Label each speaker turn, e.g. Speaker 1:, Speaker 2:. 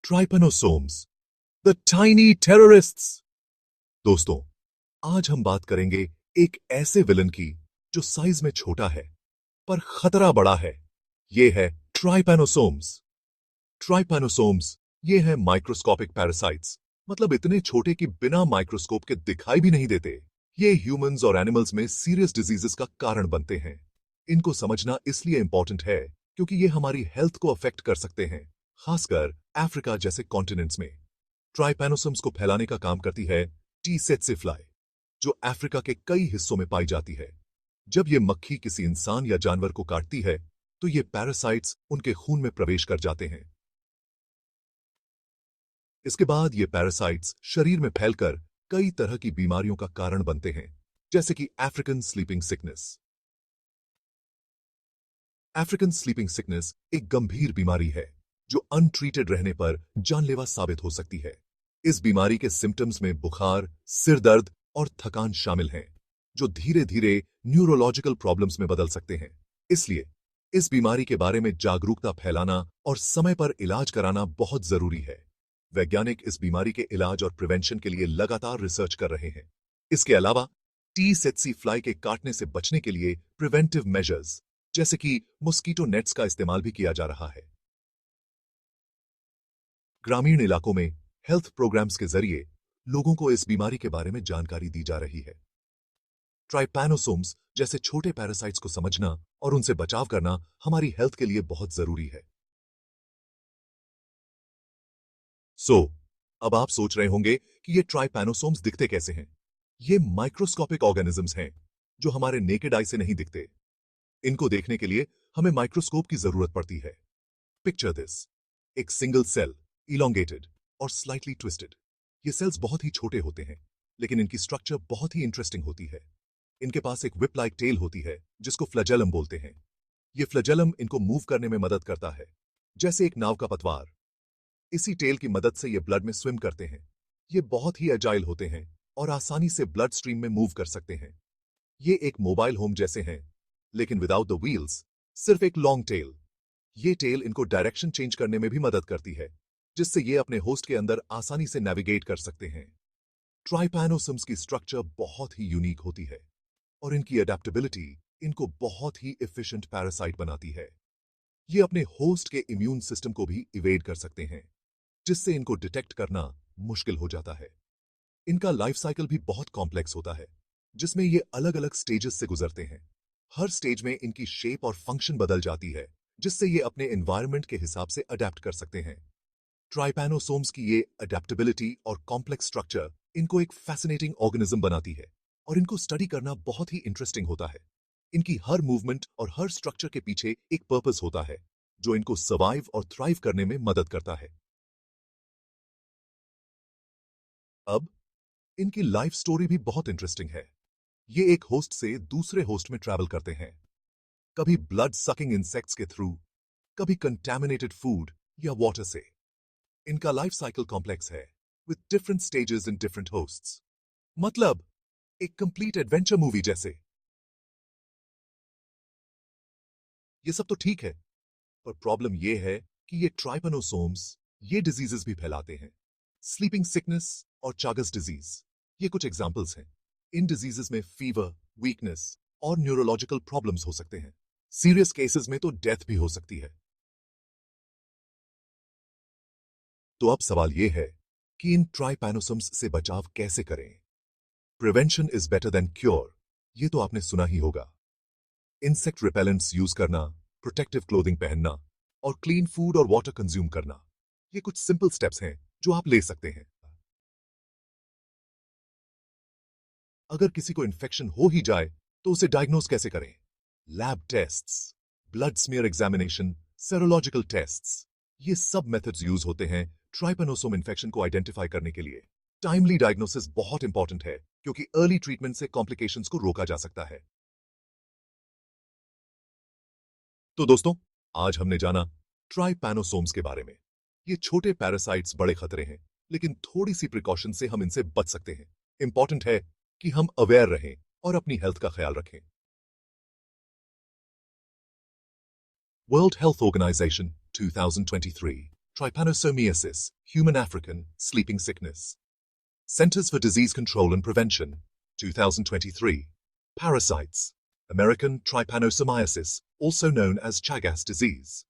Speaker 1: ट्राइपेनोसोम्स, the tiny terrorists. दोस्तों, आज हम बात करेंगे एक ऐसे विलन की जो साइज में छोटा है पर खतरा बड़ा है। ये है ट्राइपेनोसोम्स। ट्राइपेनोसोम्स ये है माइक्रोस्कोपिक पैरासाइट्स, मतलब इतने छोटे कि बिना माइक्रोस्कोप के दिखाई भी नहीं देते। ये ह्यूमंस और एनिमल्स में सीरियस डिजीजेस का कारण बनते हैं। इनको समझना इसलिए इंपॉर्टेंट है क्योंकि ये हमारी हेल्थ को अफेक्ट कर सकते हैं, खासकर अफ्रीका जैसे कॉन्टिनेंट्स में। ट्राइपेनोसोम्स को फैलाने का काम करती है टी सेत्से फ्लाई, जो अफ्रीका के कई हिस्सों में पाई जाती है। जब ये मक्खी किसी इंसान या जानवर को काटती है तो ये पैरासाइट्स उनके खून में प्रवेश कर जाते हैं। इसके बाद ये पैरासाइट्स शरीर में फैलकर कई तरह की बीमारियों का कारण बनते हैं, जैसे कि African sleeping sickness. African sleeping sickness एक गंभीर बीमारी है जो अनट्रीटेड रहने पर जानलेवा साबित हो सकती है। इस बीमारी के सिम्टम्स में बुखार, सिर दर्द और थकान शामिल हैं, जो धीरे धीरे न्यूरोलॉजिकल प्रॉब्लम्स में बदल सकते हैं। इसलिए इस बीमारी के बारे में जागरूकता फैलाना और समय पर इलाज कराना बहुत जरूरी है। वैज्ञानिक इस बीमारी के इलाज और प्रिवेंशन के लिए लगातार रिसर्च कर रहे हैं। इसके अलावा टी सेत्सी फ्लाई के काटने से बचने के लिए प्रिवेंटिव मेजर्स जैसे कि मॉस्किटो नेट्स का इस्तेमाल भी किया जा रहा है। ग्रामीण इलाकों में हेल्थ प्रोग्राम्स के जरिए लोगों को इस बीमारी के बारे में जानकारी दी जा रही है। ट्राइपेनोसोम्स जैसे छोटे पैरासाइट्स को समझना और उनसे बचाव करना हमारी हेल्थ के लिए बहुत जरूरी है। अब आप सोच रहे होंगे कि ये ट्राइपेनोसोम्स दिखते कैसे हैं। ये माइक्रोस्कोपिक ऑर्गेनिजम्स हैं जो हमारे नेकेड आई से नहीं दिखते। इनको देखने के लिए हमें माइक्रोस्कोप की जरूरत पड़ती है। पिक्चर दिस, एक सिंगल सेल, इलोंगेटेड और स्लाइटली ट्विस्टेड। ये सेल्स बहुत ही छोटे होते हैं, लेकिन इनकी स्ट्रक्चर बहुत ही इंटरेस्टिंग होती है। इनके पास एक विप लाइक टेल होती है जिसको फ्लैजेलम बोलते हैं। ये फ्लैजेलम इनको मूव करने में मदद करता है, जैसे एक नाव का पतवार। इसी टेल की मदद से ये ब्लड में स्विम करते हैं। ये बहुत ही एजाइल होते हैं और आसानी से ब्लड स्ट्रीम में मूव कर सकते हैं। ये एक मोबाइल होम जैसे हैं, लेकिन विदाउट द व्हील्स, सिर्फ एक लॉन्ग टेल। ये टेल इनको डायरेक्शन चेंज करने में भी मदद करती है, जिससे ये अपने होस्ट के अंदर आसानी से नेविगेट कर सकते हैं। ट्राइपेनोसोम्स की स्ट्रक्चर बहुत ही यूनिक होती है और इनकी अडेप्टेबिलिटी इनको बहुत ही एफिशिएंट पैरासाइट बनाती है। ये अपने होस्ट के इम्यून सिस्टम को भी इवेड कर सकते हैं, जिससे इनको डिटेक्ट करना मुश्किल हो जाता है। इनका लाइफ साइकिल भी बहुत कॉम्प्लेक्स होता है, जिसमें ये अलग अलग स्टेजेस से गुजरते हैं। हर स्टेज में इनकी शेप और फंक्शन बदल जाती है, जिससे ये अपने एनवायरनमेंट के हिसाब से अडेप्ट कर सकते हैं। ट्राइपेनोसोम्स की ये अडेप्टेबिलिटी और कॉम्प्लेक्स स्ट्रक्चर इनको एक फैसिनेटिंग ऑर्गेनिज्म बनाती है और इनको स्टडी करना बहुत ही इंटरेस्टिंग होता है। इनकी हर मूवमेंट और हर स्ट्रक्चर के पीछे एक पर्पस होता है, जो इनको सर्वाइव और थ्राइव करने में मदद करता है। अब इनकी लाइफ स्टोरी भी बहुत इंटरेस्टिंग है। ये एक होस्ट से दूसरे होस्ट में ट्रैवल करते हैं, कभी ब्लड सकिंग इंसेक्ट्स के थ्रू, कभी कंटैमिनेटेड फूड या वाटर से। इनका लाइफ साइकिल कॉम्प्लेक्स है, with different stages in different hosts. मतलब एक कंप्लीट एडवेंचर मूवी जैसे। ये सब तो ठीक है, पर प्रॉब्लम ये है कि ये ट्राइपेनोसोम्स ये डिजीजेस भी फैलाते हैं। स्लीपिंग सिकनेस और चागस डिजीज ये कुछ एग्जांपल्स हैं। इन डिजीजेस में फीवर, वीकनेस और न्यूरोलॉजिकल प्रॉब्लम्स हो सकते हैं। सीरियस केसेस में तो डेथ भी हो सकती है। तो अब सवाल यह है कि इन ट्राइपेनोसोम्स से बचाव कैसे करें। Prevention is better than cure, ये तो आपने सुना ही होगा। इंसेक्ट रिपेलेंट्स यूज करना, प्रोटेक्टिव क्लोथिंग पहनना और क्लीन फूड और वाटर कंज्यूम करना, ये कुछ सिंपल स्टेप्स हैं जो आप ले सकते हैं। अगर किसी को इन्फेक्शन हो ही जाए तो उसे डायग्नोज कैसे करें। Lab tests, blood smear examination, serological tests, ये सब मेथड्स यूज होते हैं ट्राइपेनोसोम इन्फेक्शन को आइडेंटिफाई करने के लिए। टाइमली डायग्नोसिस बहुत इंपॉर्टेंट है क्योंकि अर्ली ट्रीटमेंट से कॉम्प्लिकेशंस को रोका जा सकता है। तो दोस्तों, आज हमने जाना ट्राइपेनोसोम्स के बारे में। ये छोटे पैरासाइट्स बड़े खतरे हैं, लेकिन थोड़ी सी प्रिकॉशन से हम इनसे बच सकते हैं। इंपॉर्टेंट है कि हम अवेयर रहें और अपनी हेल्थ का ख्याल रखें। World health organisation 2023 Trypanosomiasis, human African, sleeping sickness. Centers for Disease Control and Prevention, 2023. Parasites. American trypanosomiasis, also known as Chagas disease.